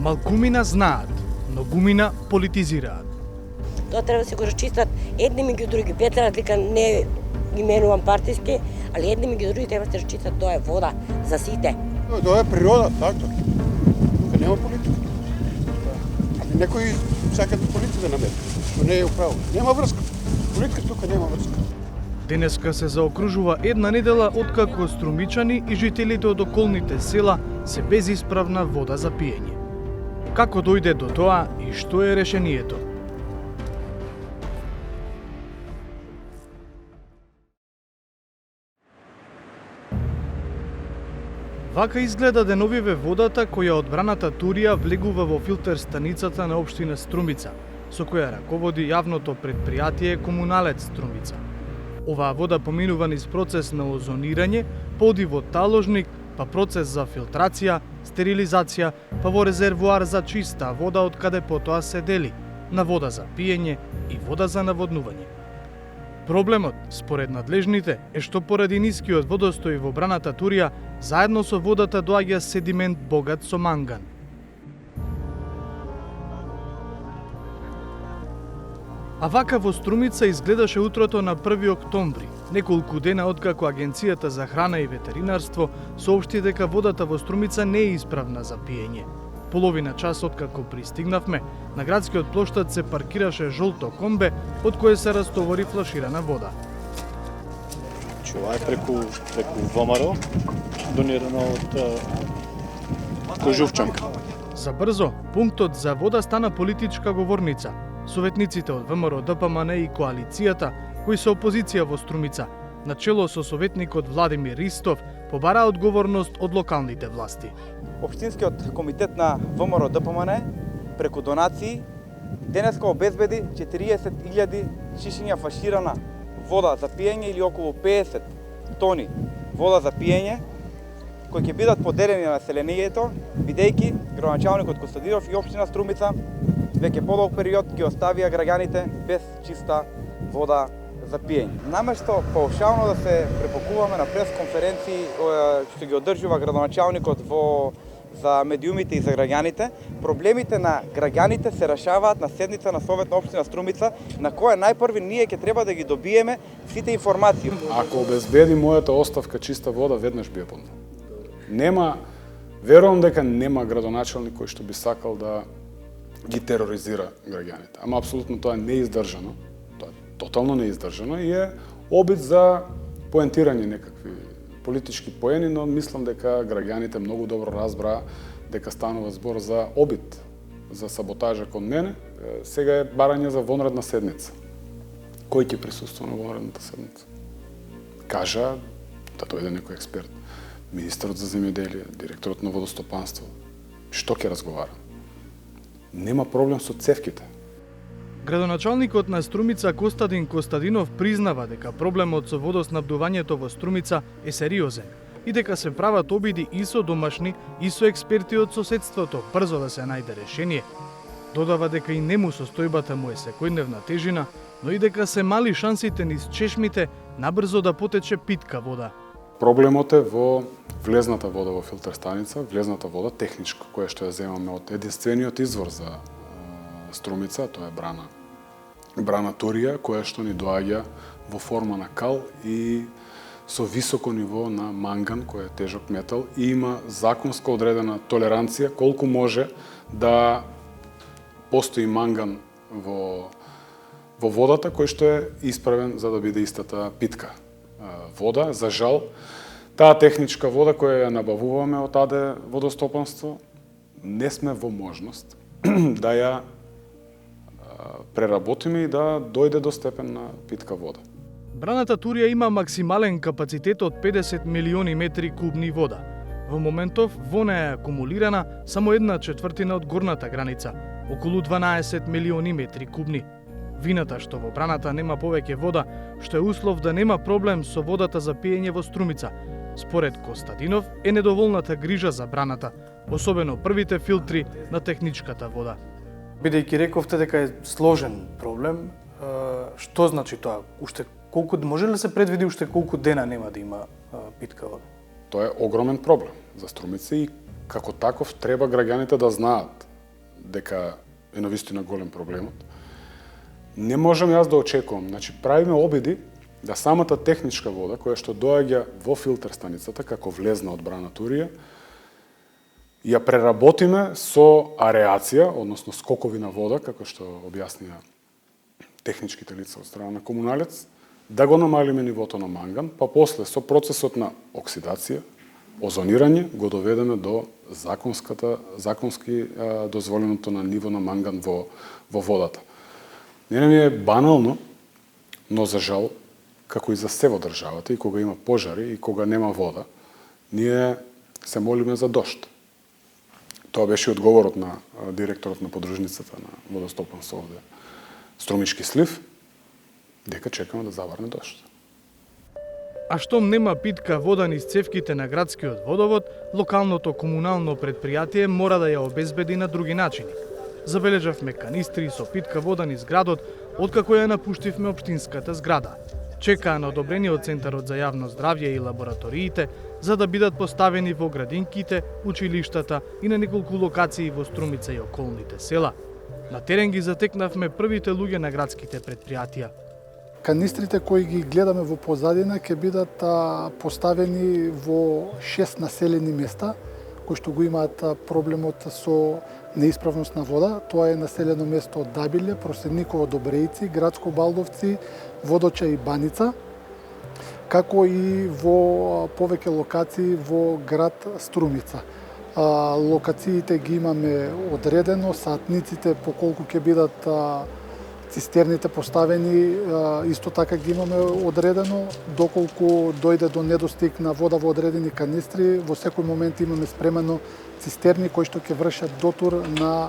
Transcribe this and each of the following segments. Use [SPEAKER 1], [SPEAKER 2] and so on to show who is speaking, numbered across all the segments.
[SPEAKER 1] Малкумина знаат, многумина политизираат.
[SPEAKER 2] Тоа треба да се го расчистат едни меѓу други. Без разлика, не ги менувам партиски, али едни меѓу други треба да се расчистат. Тоа е вода за сите.
[SPEAKER 3] Тоа е природа, така. Тука нема политика. Ами некои сакат политика да намери, што не е управо. Нема врска. Политика тука нема врска.
[SPEAKER 1] Денеска се заокружува една недела откако струмичани и жителите од околните села се без исправна вода за пиење. Како дојде до тоа и што е решението? Вака изгледа деновиве водата која од браната Турија влегува во филтер станицата на општина Струмица, со која раководи јавното предпријатие Комуналец Струмица. Оваа вода поминува низ процес на озонирање, поди во таложник, па процес за филтрација, стерилизација, па во резервоар за чиста вода од каде потоа се дели на вода за пиење и вода за наводнување. Проблемот, според надлежните, е што поради нискиот водостој во браната Турија, заедно со водата доаѓа седимент богат со манган. А вака во Струмица изгледаше утрото на 1 октомври, неколку дена откако Агенцијата за храна и ветеринарство соопшти дека водата во Струмица не е исправна за пиење. Половина час откако пристигнавме, на градскиот плоштад се паркираше жолто комбе од кое се растовари флаширана вода.
[SPEAKER 4] Ова е преку ВМРО, донирано од Кожувчанка.
[SPEAKER 1] За брзо, пунктот за вода стана политичка говорница. Советниците од ВМРО, ДПМН и коалицијата, кои се опозиција во Струмица, начело со советникот Владимир Ристов, побара одговорност од локалните власти.
[SPEAKER 5] Општинскиот комитет на ВМРО ДПМН преку донации денеска обезбеди 40.000 шишиња фаширана вода за пиење или околу 50 тони вода за пиење, кои ќе бидат поделени на населението, бидејќи градоначалникот Костадинов и општина Струмица веќе подолг период ги оставија граѓаните без чиста вода за пиење. Наместо паушално да се препокуваме на пресконференции што ги одржува градоначалникот за медиумите и за граѓаните, проблемите на граѓаните се решаваат на седница на Совет на општина Струмица, на која најпрви ние ќе треба да ги добиеме сите информации.
[SPEAKER 6] Ако обезбеди мојата оставка чиста вода, веднаш би ја понудил. Нема, верувам дека нема градоначалник кој што би сакал да ги тероризира граѓаните. Ама апсолутно тоа е неиздржано. Тоа е тотално неиздржано и е обид за поентирање некакви политички поени, но мислам дека граѓаните многу добро разбраа дека станува збор за обид, за саботажа кон мене. Сега е барање за вонредна седница. Кој ќе присуствува на вонредната седница? Кажа да дојде некој експерт. Министерот за земјоделие, директорот на водостопанство. Што ќе разговара? Нема проблем со цевките.
[SPEAKER 1] Градоначалникот на Струмица Костадин Костадинов признава дека проблемот со водоснабдувањето во Струмица е сериозен и дека се прават обиди и со домашни и со експерти од соседството брзо да се најде решение. Додава дека и нему состојбата му е секојдневна тежина, но и дека се мали шансите низ чешмите набрзо да потече питка вода.
[SPEAKER 6] Проблемот е во влезната вода во филтер станица, влезната вода техничка, која што ја земаме од единствениот извор за Струмица, тоа е брана Турија, која што ни доаѓа во форма на кал и со високо ниво на манган, кој е тежок метал, и има законско одредена толеранција колку може да постои манган во водата, кој што е исправен за да биде истата питка вода. За жал, таа техничка вода која ја набавуваме од АД водостопанство, не сме во можност да ја преработиме и да дојде до степен на питка вода.
[SPEAKER 1] Браната Турија има максимален капацитет од 50 милиони метри кубни вода. Во моментов во неја е акумулирана само 1/4 од горната граница, околу 12 милиони метри кубни. Вината што во браната нема повеќе вода, што е услов да нема проблем со водата за пиење во Струмица, според Костадинов е недоволната грижа за браната, особено првите филтри на техничката вода.
[SPEAKER 7] Бидејќи рековте дека е сложен проблем, што значи тоа? Уште колку може ли да се предвиди уште колку дена нема да има питка вода?
[SPEAKER 6] Тоа е огромен проблем за Струмица и како таков треба граѓаните да знаат дека е навистина голем проблемот. Не можам јас да очекувам, значи правиме обиди да самата техничка вода која што доаѓа во филтер станицата како влезна од Брана Турија ја преработиме со ареација, односно скокови на вода, како што објаснија техничките лица од страна на комуналец, да го намалиме нивото на манган, па после со процесот на оксидација, озонирање, го доведеме до законски дозволеното на ниво на манган во водата. Не ми е банално, но за жал, како и за се во државата, и кога има пожари, и кога нема вода, ние се молиме за дожд. Тоа беше одговорот на директорот на подружницата на водостопанство овде, Струмички слив, дека чекаме да заварне дожд.
[SPEAKER 1] А штом нема питка вода низ цевките на градскиот водовод, локалното комунално предпријатие мора да ја обезбеди на други начини. Забележавме канистри со питка вода низ градот, откако ја напуштивме општинската зграда. Чекаа на одобрениот Центарот за јавно здравје и лабораториите, за да бидат поставени во градинките, училиштата и на неколку локации во Струмица и околните села. На терен ги затекнавме првите луѓе на градските предпријатија.
[SPEAKER 8] Канистрите кои ги гледаме во позадина ќе бидат поставени во 6 населени места, кои што го имаат проблемот со неисправност на вода. Тоа е населено место Дабиле, Проседниково, Добрејци, Градско Балдовци, Водоча и Баница, како и во повеќе локации во град Струмица. Локациите ги имаме одредено, сатниците по колку ќе бидат цистерните поставени, исто така ги имаме одредено, доколку дојде до недостиг на вода во одредени канистри, во секој момент имаме спремено цистерни кои што ќе вршат дотур на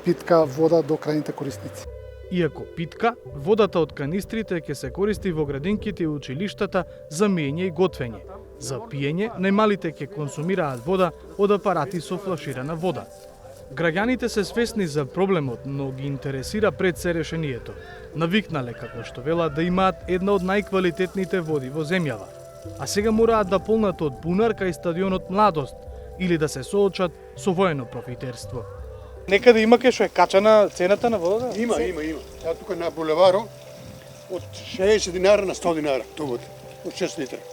[SPEAKER 8] питка вода до крајните корисници.
[SPEAKER 1] Иако питка, водата од канистрите ќе се користи во градинките и училиштата за миење и готвење. За пиење, најмалите ќе консумираат вода од апарати со флаширана вода. Граѓаните се свесни за проблемот, но ги интересира пред се решението. Навикнале, како што велат, да имаат една од најквалитетните води во земјава. А сега мораат да полнат од бунар кај стадионот Младост или да се соочат со воено профитерство.
[SPEAKER 7] Некаде има кај што е качана цената на водата?
[SPEAKER 3] Има. Ја тука на булеваро од 60 динара на 100 динара тубот, од 6 литра.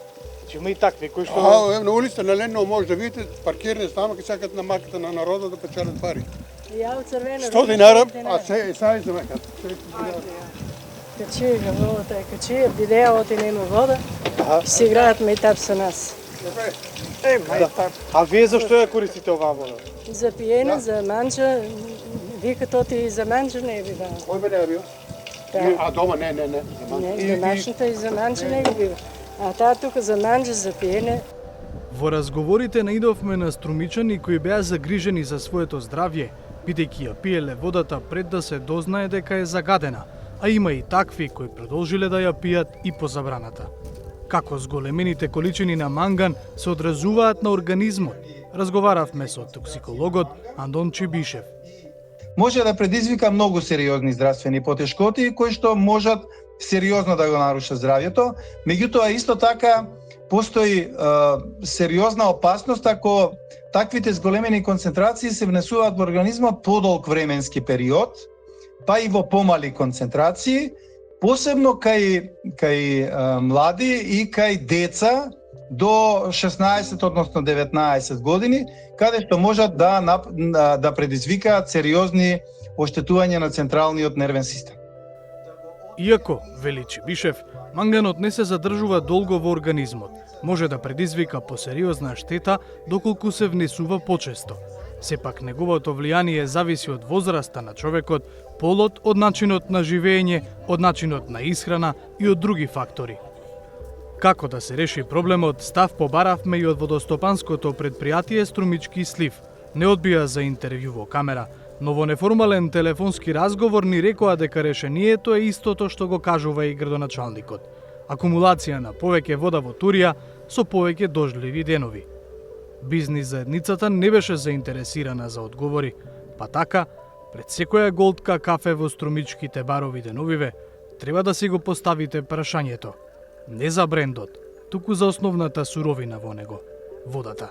[SPEAKER 7] Значи има и такви кои што
[SPEAKER 3] На улицата на Лено може да видите паркирани станови кои сакат на маката на народот да печелат пари.
[SPEAKER 9] Ја од црвено.
[SPEAKER 3] 100 динара, а сега за мека.
[SPEAKER 9] Качи водата, качи видео ти нема вода. Си играат мејтап со нас.
[SPEAKER 7] А вие зашто ја користите оваа вода?
[SPEAKER 9] За пиене, за манџа, викат оти за манџа не би дал.
[SPEAKER 3] Кој бе не бил? А дома не.
[SPEAKER 9] Не, домашната и за манџа не би бил. А таа тука за манџа, за пиене.
[SPEAKER 1] Во разговорите наидовме на струмичани кои беа загрижени за своето здравје, бидејќи ја пиеле водата пред да се дознае дека е загадена, а има и такви кои продолжиле да ја пијат и по забраната. Како зголемените количини на манган се одразуваат на организмот, разговаравме со токсикологот Андон Чибишев.
[SPEAKER 10] Може да предизвика многу сериозни здравствени потешкоти кои што можат сериозно да го нарушат здравјето, меѓутоа исто така постои сериозна опасност ако таквите зголемени концентрации се внесуваат во организмот подолг временски период, па и во помали концентрации, посебно кај млади и кај деца до 16, односно 19 години, каде што можат да предизвикаат сериозни оштетувања на централниот нервен систем.
[SPEAKER 1] Иако, вели Чибишев, манганот не се задржува долго во организмот, може да предизвика посериозна штета доколку се внесува почесто. Сепак неговото влијание зависи од возраста на човекот, полот, од начинот на живење, од начинот на исхрана и од други фактори. Како да се реши проблемот, став побаравме и од водостопанското предпријатие Струмички слив. Не одбија за интервју во камера, но во неформален телефонски разговор ни рекоа дека решението е истото што го кажува и градоначалникот. Акумулација на повеќе вода во Турија со повеќе дождливи денови. Бизнис заедницата не беше заинтересирана за одговори, па така, пред секоја голтка кафе во Струмичките барови деновиве, треба да си го поставите прашањето. Не за брендот, туку за основната суровина во него – водата.